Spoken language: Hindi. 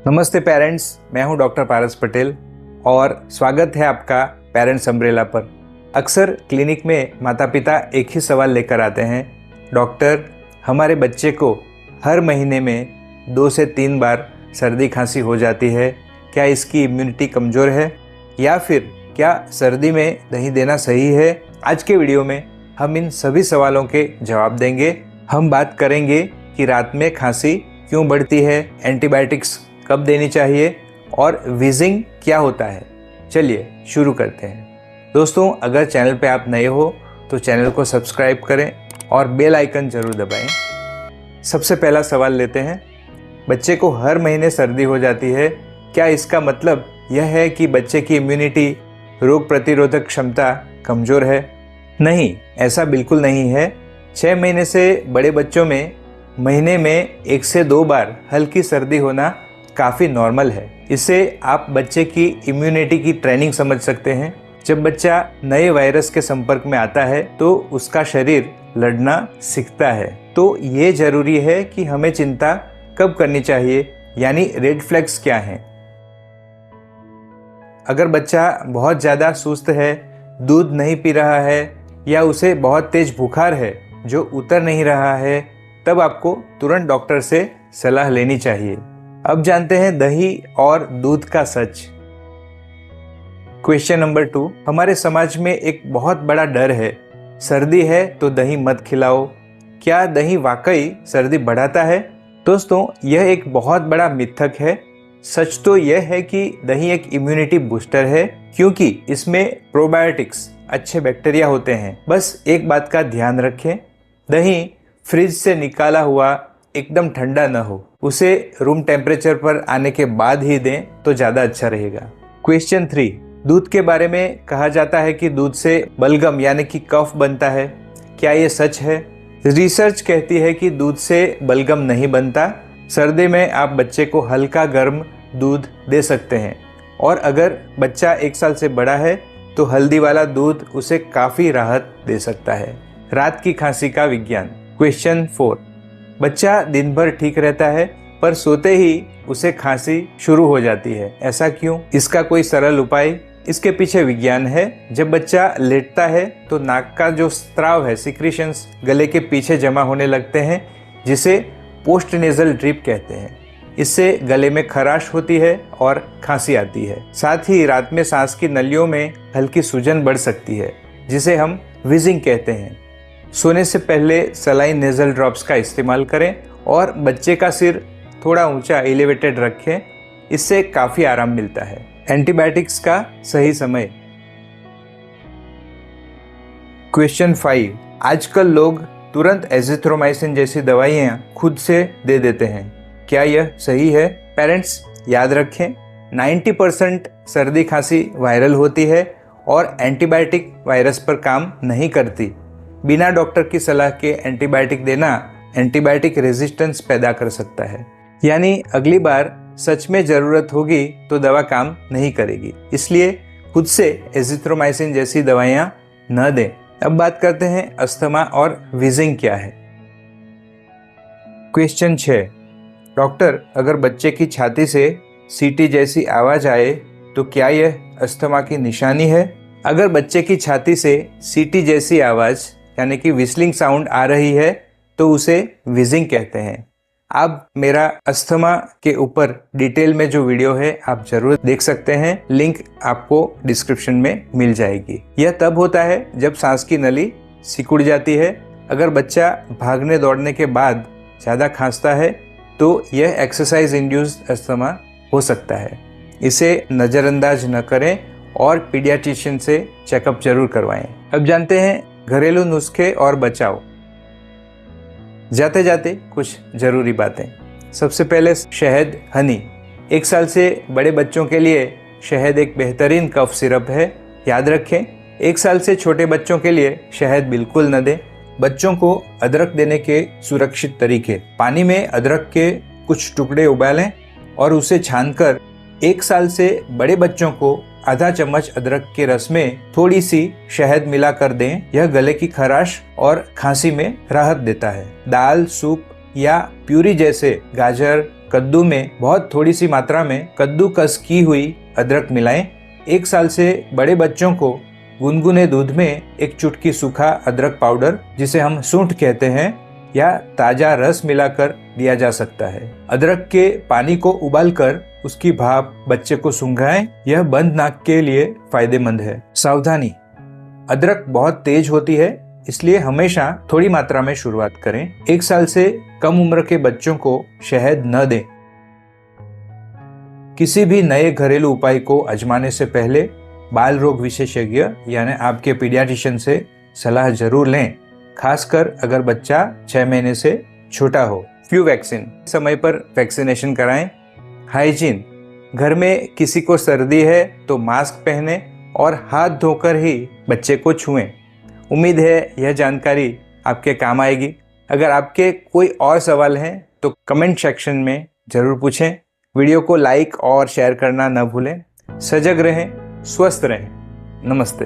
नमस्ते पेरेंट्स, मैं हूं डॉक्टर पारस पटेल और स्वागत है आपका पेरेंट्स अम्ब्रेला पर। अक्सर क्लिनिक में माता पिता एक ही सवाल लेकर आते हैं, डॉक्टर हमारे बच्चे को हर महीने में 2 से 3 बार सर्दी खांसी हो जाती है, क्या इसकी इम्यूनिटी कमज़ोर है या फिर क्या सर्दी में दही देना सही है। आज के वीडियो में हम इन सभी सवालों के जवाब देंगे। हम बात करेंगे कि रात में खांसी क्यों बढ़ती है, एंटीबायोटिक्स कब देनी चाहिए और वीजिंग क्या होता है। चलिए शुरू करते हैं। दोस्तों, अगर चैनल पे आप नए हो तो चैनल को सब्सक्राइब करें और बेल आइकन ज़रूर दबाएं। सबसे पहला सवाल लेते हैं, बच्चे को हर महीने सर्दी हो जाती है, क्या इसका मतलब यह है कि बच्चे की इम्यूनिटी, रोग प्रतिरोधक क्षमता कमज़ोर है? नहीं, ऐसा बिल्कुल नहीं है। 6 महीने से बड़े बच्चों में महीने में 1 से 2 बार हल्की सर्दी होना काफ़ी नॉर्मल है। इससे आप बच्चे की इम्यूनिटी की ट्रेनिंग समझ सकते हैं। जब बच्चा नए वायरस के संपर्क में आता है तो उसका शरीर लड़ना सीखता है। तो ये ज़रूरी है कि हमें चिंता कब करनी चाहिए, यानी रेड फ्लैग्स क्या हैं। अगर बच्चा बहुत ज़्यादा सुस्त है, दूध नहीं पी रहा है या उसे बहुत तेज बुखार है जो उतर नहीं रहा है, तब आपको तुरंत डॉक्टर से सलाह लेनी चाहिए। अब जानते हैं दही और दूध का सच। क्वेश्चन नंबर 2, हमारे समाज में एक बहुत बड़ा डर है, सर्दी है तो दही मत खिलाओ। क्या दही वाकई सर्दी बढ़ाता है? दोस्तों, यह एक बहुत बड़ा मिथक है। सच तो यह है कि दही एक इम्यूनिटी बूस्टर है, क्योंकि इसमें प्रोबायोटिक्स, अच्छे बैक्टीरिया होते हैं। बस एक बात का ध्यान रखें, दही फ्रिज से निकाला हुआ एकदम ठंडा न हो, उसे रूम टेम्परेचर पर आने के बाद ही दें तो ज़्यादा अच्छा रहेगा। क्वेश्चन 3, दूध के बारे में कहा जाता है कि दूध से बलगम यानी कि कफ बनता है, क्या ये सच है? रिसर्च कहती है कि दूध से बलगम नहीं बनता। सर्दी में आप बच्चे को हल्का गर्म दूध दे सकते हैं और अगर बच्चा 1 साल से बड़ा है तो हल्दी वाला दूध उसे काफ़ी राहत दे सकता है। रात की खांसी का विज्ञान। क्वेश्चन 4, बच्चा दिन भर ठीक रहता है पर सोते ही उसे खांसी शुरू हो जाती है, ऐसा क्यों? इसका कोई सरल उपाय? इसके पीछे विज्ञान है। जब बच्चा लेटता है तो नाक का जो स्त्राव है, सिक्रीशंस, गले के पीछे जमा होने लगते हैं, जिसे पोस्ट नेजल ड्रिप कहते हैं। इससे गले में खराश होती है और खांसी आती है। साथ ही रात में सांस की नलियों में हल्की सूजन बढ़ सकती है, जिसे हम विजिंग कहते हैं। सोने से पहले सलाइन नेजल ड्रॉप्स का इस्तेमाल करें और बच्चे का सिर थोड़ा ऊंचा एलिवेटेड रखें, इससे काफ़ी आराम मिलता है। एंटीबायोटिक्स का सही समय। क्वेश्चन 5, आजकल लोग तुरंत एजिथ्रोमाइसिन जैसी दवाइयाँ खुद से दे देते हैं, क्या यह सही है? पेरेंट्स याद रखें, 90% सर्दी खांसी वायरल होती है और एंटीबायोटिक वायरस पर काम नहीं करती। बिना डॉक्टर की सलाह के एंटीबायोटिक देना एंटीबायोटिक रेजिस्टेंस पैदा कर सकता है, यानी अगली बार सच में ज़रूरत होगी तो दवा काम नहीं करेगी। इसलिए खुद से एजिथ्रोमाइसिन जैसी दवाइयाँ न दें। अब बात करते हैं अस्थमा और वीजिंग क्या है। क्वेश्चन 6, डॉक्टर अगर बच्चे की छाती से सीटी जैसी आवाज़ आए तो क्या यह अस्थमा की निशानी है? अगर बच्चे की छाती से सीटी जैसी आवाज़ यानी कि विस्लिंग साउंड आ रही है तो उसे वीजिंग कहते हैं। आप मेरा अस्थमा के ऊपर डिटेल में जो वीडियो है आप जरूर देख सकते हैं, लिंक आपको डिस्क्रिप्शन में मिल जाएगी। यह तब होता है जब सांस की नली सिकुड़ जाती है। अगर बच्चा भागने दौड़ने के बाद ज़्यादा खांसता है तो यह एक्सरसाइज इंड्यूस्ड अस्थमा हो सकता है। इसे नज़रअंदाज न करें और पीडियाट्रिशियन से चेकअप जरूर करवाएं। अब जानते हैं घरेलू नुस्खे और बचाव। जाते जाते कुछ ज़रूरी बातें। सबसे पहले शहद, हनी। 1 साल से बड़े बच्चों के लिए शहद एक बेहतरीन कफ सिरप है, याद रखें। 1 साल से छोटे बच्चों के लिए शहद बिल्कुल न दें। बच्चों को अदरक देने के सुरक्षित तरीके: पानी में अदरक के कुछ टुकड़े उबालें और उसे छानकर 1 साल से बड़े बच्चों को आधा चम्मच अदरक के रस में थोड़ी सी शहद मिलाकर दें। यह गले की खराश और खांसी में राहत देता है। दाल, सूप या प्यूरी जैसे गाजर, कद्दू में बहुत थोड़ी सी मात्रा में कद्दूकस की हुई अदरक मिलाएं। 1 साल से बड़े बच्चों को गुनगुने दूध में एक चुटकी सूखा अदरक पाउडर, जिसे हम सूंठ कहते हैं, या ताजा रस मिलाकर दिया जा सकता है। अदरक के पानी को उबालकर उसकी भाप बच्चे को सूंघाएं। यह बंद नाक के लिए फायदेमंद है। सावधानी, अदरक बहुत तेज होती है, इसलिए हमेशा थोड़ी मात्रा में शुरुआत करें। 1 साल से कम उम्र के बच्चों को शहद न दें। किसी भी नए घरेलू उपाय को आजमाने से पहले बाल रोग विशेषज्ञ यानी आपके पीडियाट्रिशियन से सलाह जरूर लें, खासकर अगर बच्चा 6 महीने से छोटा हो। फ्लू वैक्सीन, समय पर वैक्सीनेशन कराएं। हाइजीन, घर में किसी को सर्दी है तो मास्क पहने और हाथ धोकर ही बच्चे को छुएं। उम्मीद है यह जानकारी आपके काम आएगी। अगर आपके कोई और सवाल हैं तो कमेंट सेक्शन में ज़रूर पूछें। वीडियो को लाइक और शेयर करना न भूलें। सजग रहें, स्वस्थ रहें। नमस्ते।